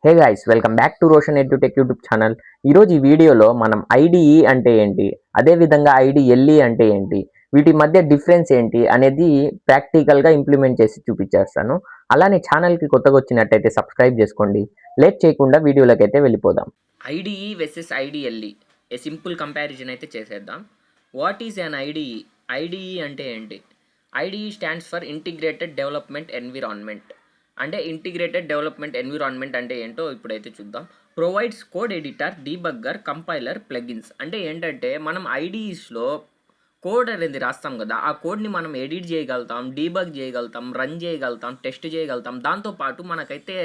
Hey guys, welcome back to Roshan edutech YouTube channel. ఈరోజు ఈ వీడియోలో మనం ఐడిఈ అంటే ఏంటి, అదేవిధంగా ఐడిఎల్ఈ అంటే ఏంటి, వీటి మధ్య డిఫరెన్స్ ఏంటి అనేది ప్రాక్టికల్గా ఇంప్లిమెంట్ చేసి చూపించేస్తాను. అలానే ఛానల్కి కొత్తగా వచ్చినట్టయితే సబ్స్క్రైబ్ చేసుకోండి. లేట్ చేయకుండా వీడియోలోకి అయితే వెళ్ళిపోదాం. IDE versus IDLE a simple comparison అయితే చేసేద్దాం. What is an IDE? IDE అంటే ఏంటి? IDE stands for integrated development environment. అంటే ఇంటిగ్రేటెడ్ డెవలప్మెంట్ ఎన్విరాన్మెంట్ అంటే ఏంటో ఇప్పుడైతే చూద్దాం. Provides code editor, debugger, compiler, plugins. అంటే ఏంటంటే మనం ఐడిఈస్లో కోడ్ అనేది రాస్తాం కదా, ఆ కోడ్ని మనం ఎడిట్ చేయగలుగుతాం, డీబగ్ చేయగలుగుతాం, రన్ చేయగలుగుతాం, టెస్ట్ చేయగలుగుతాం. దాంతోపాటు మనకైతే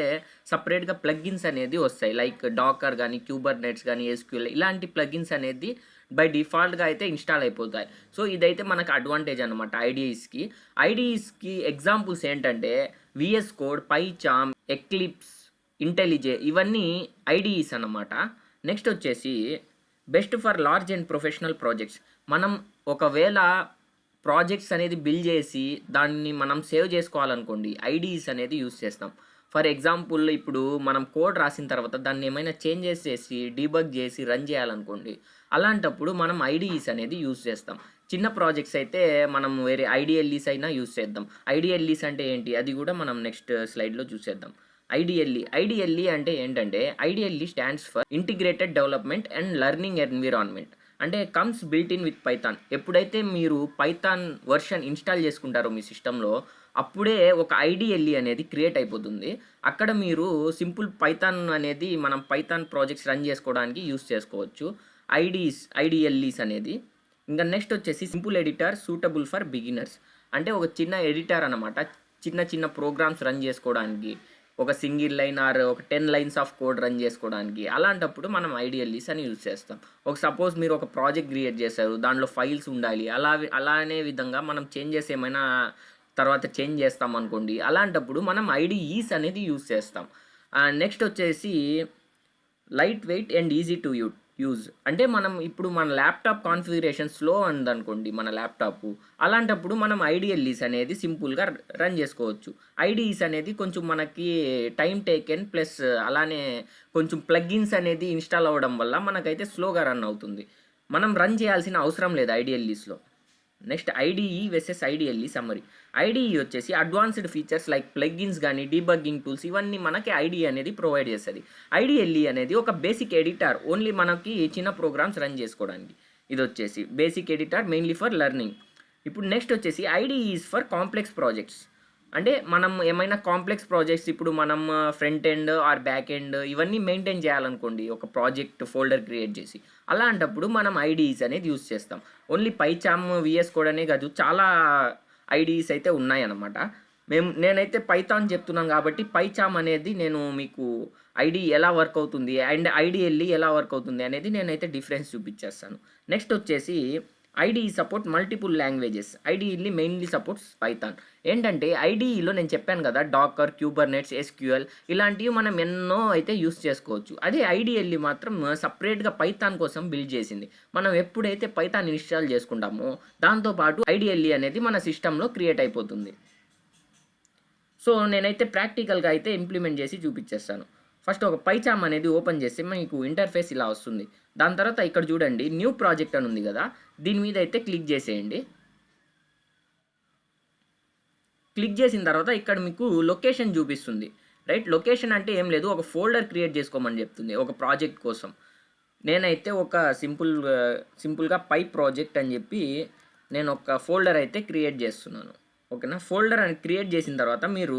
సపరేట్గా ప్లగిన్స్ అనేది వస్తాయి, లైక్ డాకర్ కానీ, క్యూబర్నెట్స్ కానీ, ఎస్క్యూఎల్ ఇలాంటి ప్లగిన్స్ అనేది బై డిఫాల్ట్గా అయితే ఇన్స్టాల్ అయిపోతాయి. సో ఇదైతే మనకు అడ్వాంటేజ్ అనమాట ఐడిఈస్కి. ఐడిఈస్కి ఎగ్జాంపుల్స్ ఏంటంటే విఎస్ కోడ్, పైచామ్, ఎక్లిప్స్, ఇంటెలిజే ఇవన్నీ ఐడిఈస్ అన్నమాట. నెక్స్ట్ వచ్చేసి best for large and professional projects. మనం ఒకవేళ ప్రాజెక్ట్స్ అనేది బిల్డ్ చేసి దాన్ని మనం సేవ్ చేసుకోవాలనుకోండి, ఐడిఈస్ అనేది యూస్ చేస్తాం. ఫర్ ఎగ్జాంపుల్ ఇప్పుడు మనం కోడ్ రాసిన తర్వాత దాన్ని ఏమైనా చేంజెస్ చేసి డీబగ్ చేసి రన్ చేయాలనుకోండి, అలాంటప్పుడు మనం ఐడిఈస్ అనేది యూస్ చేస్తాం. చిన్న ప్రాజెక్ట్స్ అయితే మనం వేరే ఐడిఎల్ఈస్ అయినా యూస్ చేద్దాం. ఐడిఎల్ఈస్ అంటే ఏంటి అది కూడా మనం నెక్స్ట్ స్లైడ్లో చూసేద్దాం. ఐడిఎల్ఈ అంటే ఏంటంటే IDLE stands for integrated development and learning environment. అంటే comes built in with Python. ఎప్పుడైతే మీరు పైథాన్ వర్షన్ ఇన్స్టాల్ చేసుకుంటారో మీ సిస్టంలో, అప్పుడే ఒక ఐడిఎల్ఈ అనేది క్రియేట్ అయిపోతుంది. అక్కడ మీరు సింపుల్ పైథాన్ అనేది మనం పైథాన్ ప్రాజెక్ట్స్ రన్ చేసుకోవడానికి యూస్ చేసుకోవచ్చు ఐడిఎల్ఈస్ అనేది. ఇంకా నెక్స్ట్ వచ్చేసి simple editor suitable for beginners. అంటే ఒక చిన్న ఎడిటర్ అనమాట, చిన్న చిన్న ప్రోగ్రామ్స్ రన్ చేసుకోవడానికి, ఒక సింగిల్ లైన్ ఆర్ ఒక 10 లైన్స్ ఆఫ్ కోడ్ రన్ చేసుకోవడానికి. అలాంటప్పుడు మనం ఐడిఎల్ఈస్ అని యూజ్ చేస్తాం. ఒక సపోజ్ మీరు ఒక ప్రాజెక్ట్ క్రియేట్ చేశారు, దాంట్లో ఫైల్స్ ఉండాలి, అలానే విధంగా మనం చేంజెస్ ఏమైనా తర్వాత చేంజ్ చేస్తాం అనుకోండి, అలాంటప్పుడు మనం ఐడిఈస్ అనేది యూజ్ చేస్తాం. నెక్స్ట్ వచ్చేసి light weight and easy to use. అంటే మనం ఇప్పుడు మన ల్యాప్టాప్ కాన్ఫిగరేషన్ స్లో ఉందనుకోండి మన ల్యాప్టాప్, అలాంటప్పుడు మనం ఐడిఎల్ఈస్ అనేది సింపుల్గా రన్ చేసుకోవచ్చు. ఐడిఈస్ అనేది కొంచెం మనకి టైం టేకెన్ ప్లస్ అలానే కొంచెం ప్లగిన్స్ అనేది ఇన్స్టాల్ అవ్వడం వల్ల మనకైతే స్లోగా రన్ అవుతుంది. మనం రన్ చేయాల్సిన అవసరం లేదు ఐడిఎల్ఈస్లో. Next IDE versus IDLE summary. IDE వచ్చేసి అడ్వాన్స్డ్ ఫీచర్స్ లైక్ ప్లగిన్స్ కానీ డీబగ్గింగ్ టూల్స్ ఇవన్నీ మనకి ఐడిఈ అనేది ప్రొవైడ్ చేస్తుంది. ఐడిఎల్ఈ అనేది ఒక బేసిక్ ఎడిటర్, ఓన్లీ మనకి చిన్న ప్రోగ్రామ్స్ రన్ చేసుకోవడానికి. ఇది వచ్చేసి basic editor mainly for learning. ఇప్పుడు నెక్స్ట్ వచ్చేసి IDE is for complex projects. అంటే మనం ఏమైనా కాంప్లెక్స్ ప్రాజెక్ట్స్ ఇప్పుడు మనం front end or back end ఇవన్నీ మెయింటైన్ చేయాలనుకోండి, ఒక ప్రాజెక్ట్ ఫోల్డర్ క్రియేట్ చేసి, అలాంటప్పుడు మనం ఐడిఈస్ అనేది యూస్ చేస్తాం. ఓన్లీ పైచామ్, విఎస్ కోడ్ అనే కాదు, చాలా ఐడిఈస్ అయితే ఉన్నాయన్నమాట. నేనైతే పైథాన్ చెప్తున్నాను కాబట్టి పైచామ్ అనేది నేను మీకు ఐడిఈ ఎలా వర్క్ అవుతుంది అండ్ ఐడిఎల్ఈ ఎలా వర్క్ అవుతుంది అనేది నేనైతే డిఫరెన్స్ చూపించేస్తాను. నెక్స్ట్ వచ్చేసి IDE support multiple languages. IDE mainly supports Python. ఏంటంటే ఐడిఈలో నేను చెప్పాను కదా, డాకర్, క్యూబర్నెట్స్, ఎస్క్యూఎల్ ఇలాంటివి మనం ఎన్నో అయితే యూస్ చేసుకోవచ్చు. అదే ఐడిఎల్ఈ మాత్రం సపరేట్గా పైథాన్ కోసం బిల్డ్ చేసింది. మనం ఎప్పుడైతే పైథాన్ ఇన్స్టాల్ చేసుకుంటామో దాంతోపాటు ఐడిఎల్ఈ అనేది మన సిస్టంలో క్రియేట్ అయిపోతుంది. సో నేనైతే ప్రాక్టికల్గా అయితే ఇంప్లిమెంట్ చేసి చూపించేస్తాను. ఫస్ట్ ఒక పైచామ్ అనేది ఓపెన్ చేస్తే మీకు ఇంటర్ఫేస్ ఇలా వస్తుంది. దాని తర్వాత ఇక్కడ చూడండి న్యూ ప్రాజెక్ట్ అని ఉంది కదా, దీని మీద అయితే క్లిక్ చేసేయండి. క్లిక్ చేసిన తర్వాత ఇక్కడ మీకు లొకేషన్ చూపిస్తుంది, రైట్. లొకేషన్ అంటే ఏం లేదు, ఒక ఫోల్డర్ క్రియేట్ చేసుకోమని చెప్తుంది ఒక ప్రాజెక్ట్ కోసం. నేనైతే ఒక సింపుల్గా పై ప్రాజెక్ట్ అని చెప్పి నేను ఒక ఫోల్డర్ అయితే క్రియేట్ చేస్తున్నాను. ఓకేనా. ఫోల్డర్ అని క్రియేట్ చేసిన తర్వాత మీరు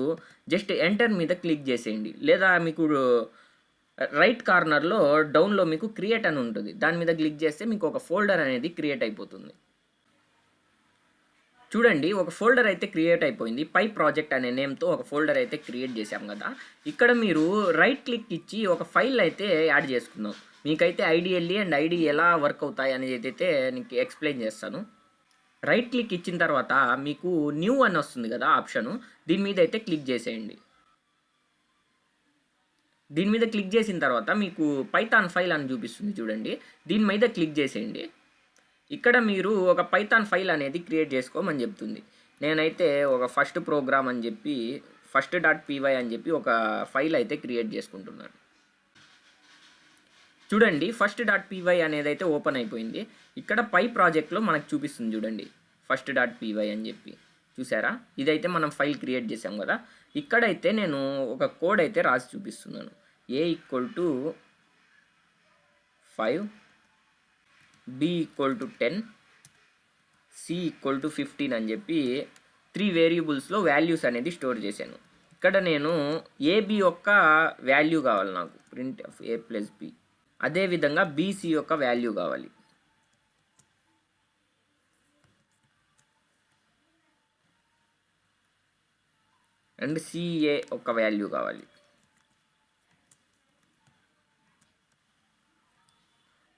జస్ట్ ఎంటర్ మీద క్లిక్ చేసేయండి, లేదా మీకు రైట్ కార్నర్లో డౌన్లో మీకు క్రియేట్ అని ఉంటుంది, దాని మీద క్లిక్ చేస్తే మీకు ఒక ఫోల్డర్ అనేది క్రియేట్ అయిపోతుంది. చూడండి ఒక ఫోల్డర్ అయితే క్రియేట్ అయిపోయింది. పై ప్రాజెక్ట్ అనే నేమ్తో ఒక ఫోల్డర్ అయితే క్రియేట్ చేసాం కదా. ఇక్కడ మీరు రైట్ క్లిక్ ఇచ్చి ఒక ఫైల్ అయితే యాడ్ చేసుకుందాం. మీకైతే ఐడిఎల్ఈ అండ్ ఐడి ఎలా వర్క్ అవుతాయి అనేది అయితే నీకు ఎక్స్ప్లెయిన్ చేస్తాను. రైట్ క్లిక్ ఇచ్చిన తర్వాత మీకు న్యూ అని వస్తుంది కదా ఆప్షను, దీని మీద అయితే క్లిక్ చేసేయండి. దీని మీద క్లిక్ చేసిన తర్వాత మీకు పైథాన్ ఫైల్ అని చూపిస్తుంది చూడండి, దీని మీద క్లిక్ చేసేయండి. ఇక్కడ మీరు ఒక పైథాన్ ఫైల్ అనేది క్రియేట్ చేసుకోమని చెప్తుంది. నేనైతే ఒక ఫస్ట్ ప్రోగ్రామ్ అని చెప్పి first.py అని చెప్పి ఒక ఫైల్ అయితే క్రియేట్ చేసుకుంటున్నాను. చూడండి ఫస్ట్ డాట్ పీవై అనేది అయితే ఓపెన్ అయిపోయింది. ఇక్కడ పై ప్రాజెక్ట్లో మనకు చూపిస్తుంది చూడండి ఫస్ట్ డాట్ పీవై అని చెప్పి. చూసారా, ఇదైతే మనం ఫైల్ క్రియేట్ చేసాం కదా. ఇక్కడైతే నేను ఒక కోడ్ అయితే రాసి చూపిస్తున్నాను. a = 5, b = 10, c = 15 అని చెప్పి 3 వేరియబుల్స్లో వాల్యూస్ అనేది స్టోర్ చేశాను. ఇక్కడ నేను ఏబి యొక్క వాల్యూ కావాలి నాకు, ప్రింట్ ఆఫ్ a + b. అదేవిధంగా బీసీ యొక్క వాల్యూ కావాలి. అండ్ సిఏ ఒక వాల్యూ కావాలి.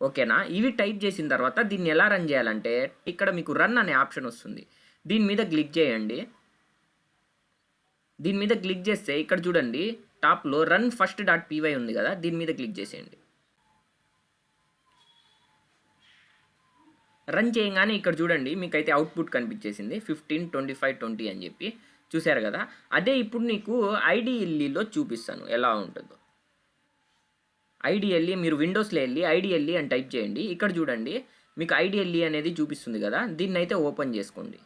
ఓకేనా, ఇవి టైప్ చేసిన తర్వాత దీన్ని ఎలా రన్ చేయాలంటే ఇక్కడ మీకు రన్ అనే ఆప్షన్ వస్తుంది. దీని మీద క్లిక్ చేయండి. దీని మీద క్లిక్ చేస్తే ఇక్కడ చూడండి టాప్లో రన్ ఫస్ట్ డాట్ పీవై ఉంది కదా, దీని మీద క్లిక్ చేసేయండి. రన్ చేయగానే ఇక్కడ చూడండి మీకైతే అవుట్పుట్ కనిపించేసింది 15, 25, 20 అని చెప్పి. చూసారు కదా, అదే ఇప్పుడు నీకు ఐడిఎల్ఈలో చూపిస్తాను ఎలా ఉంటుందో. ఐడిఎల్ఈ మీరు విండోస్లో వెళ్ళి ఐడిఎల్ఈ అని టైప్ చేయండి. ఇక్కడ చూడండి మీకు ఐడిఎల్ఈ అనేది చూపిస్తుంది కదా, దీన్ని అయితే ఓపెన్ చేసుకోండి.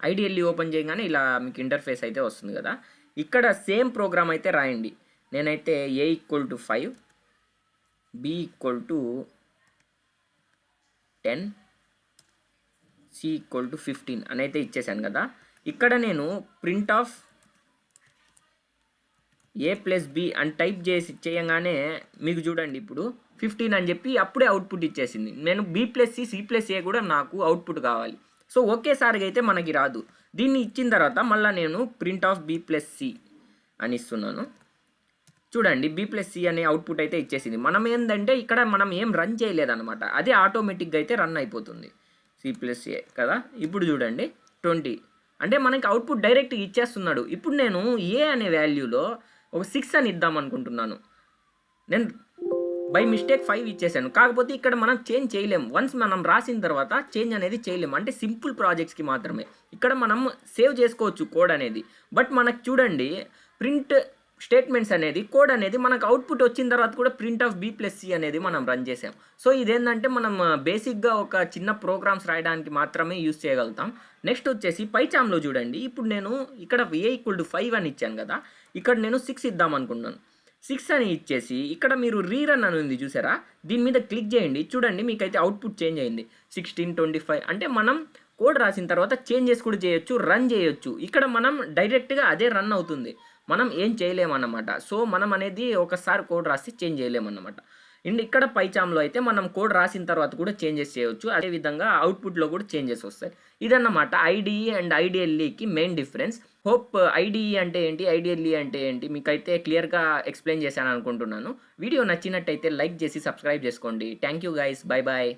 ఐడిఎల్ఈ ఓపెన్ చేయగానే ఇలా మీకు ఇంటర్ఫేస్ అయితే వస్తుంది కదా. ఇక్కడ సేమ్ ప్రోగ్రామ్ అయితే రాయండి. నేనైతే a = 5, b = 10, c = 15 అని అయితే ఇచ్చేసాను కదా. ఇక్కడ నేను ప్రింట్ ఆఫ్ a + b అని టైప్ చేసి చేయగానే మీకు చూడండి ఇప్పుడు 15 అని చెప్పి అప్పుడే అవుట్పుట్ ఇచ్చేసింది. నేను b + c, c + a కూడా నాకు అవుట్పుట్ కావాలి. సో ఒకేసారిగా అయితే మనకి రాదు. దీన్ని ఇచ్చిన తర్వాత మళ్ళీ నేను ప్రింట్ ఆఫ్ b + c అని ఇస్తున్నాను. చూడండి b + c అనే అవుట్పుట్ అయితే ఇచ్చేసింది. మనం ఏంటంటే ఇక్కడ మనం ఏం రన్ చేయలేదన్నమాట, అదే ఆటోమేటిక్గా అయితే రన్ అయిపోతుంది. c + a కదా. ఇప్పుడు చూడండి 20 అంటే మనకి అవుట్పుట్ డైరెక్ట్గా ఇచ్చేస్తున్నాడు. ఇప్పుడు నేను a అనే వాల్యూలో ఒక 6 అని ఇద్దాం అనుకుంటున్నాను. నేను బై మిస్టేక్ 5 ఇచ్చేసాను. కాకపోతే ఇక్కడ మనం చేంజ్ చేయలేము. వన్స్ మనం రాసిన తర్వాత చేంజ్ అనేది చేయలేము. అంటే సింపుల్ ప్రాజెక్ట్స్కి మాత్రమే ఇక్కడ మనం సేవ్ చేసుకోవచ్చు కోడ్ అనేది. బట్ మనకు చూడండి ప్రింట్ స్టేట్మెంట్స్ అనేది కోడ్ అనేది మనకు అవుట్పుట్ వచ్చిన తర్వాత కూడా ప్రింట్ ఆఫ్ b + c అనేది మనం రన్ చేసాం. సో ఇదేంటంటే మనం బేసిక్గా ఒక చిన్న ప్రోగ్రామ్స్ రాయడానికి మాత్రమే యూజ్ చేయగలుగుతాం. నెక్స్ట్ వచ్చేసి పైచామ్లో చూడండి. ఇప్పుడు నేను ఇక్కడ a = 5 అని ఇచ్చాను కదా, ఇక్కడ నేను 6 ఇద్దాం అనుకున్నాను. 6 అని ఇచ్చేసి ఇక్కడ మీరు రీరన్ అని ఉంది చూసారా, దీని మీద క్లిక్ చేయండి. చూడండి మీకైతే అవుట్పుట్ చేంజ్ అయింది 16, 25. అంటే మనం కోడ్ రాసిన తర్వాత చేంజెస్ కూడా చేయొచ్చు, రన్ చేయొచ్చు. ఇక్కడ మనం డైరెక్ట్గా అదే రన్ అవుతుంది, మనం ఏం చేయలేమన్నమాట. సో మనం అనేది ఒకసారి కోడ్ రాసి చేంజ్ చేయలేమన్నమాట. అండ్ ఇక్కడ పైచామ్లో అయితే మనం కోడ్ రాసిన తర్వాత కూడా చేంజెస్ చేయొచ్చు. అదేవిధంగా అవుట్పుట్లో కూడా చేంజెస్ వస్తాయి. ఇదన్నమాట ఐడిఈ అండ్ ఐడిఎల్ఈకి మెయిన్ డిఫరెన్స్. హోప్ ఐడిఈ అంటే ఏంటి, ఐడిఎల్ఈ అంటే ఏంటి మీకైతే క్లియర్గా ఎక్స్ప్లెయిన్ చేశాను అనుకుంటున్నాను. వీడియో నచ్చినట్టయితే లైక్ చేసి సబ్స్క్రైబ్ చేసుకోండి. Thank you guys, bye bye.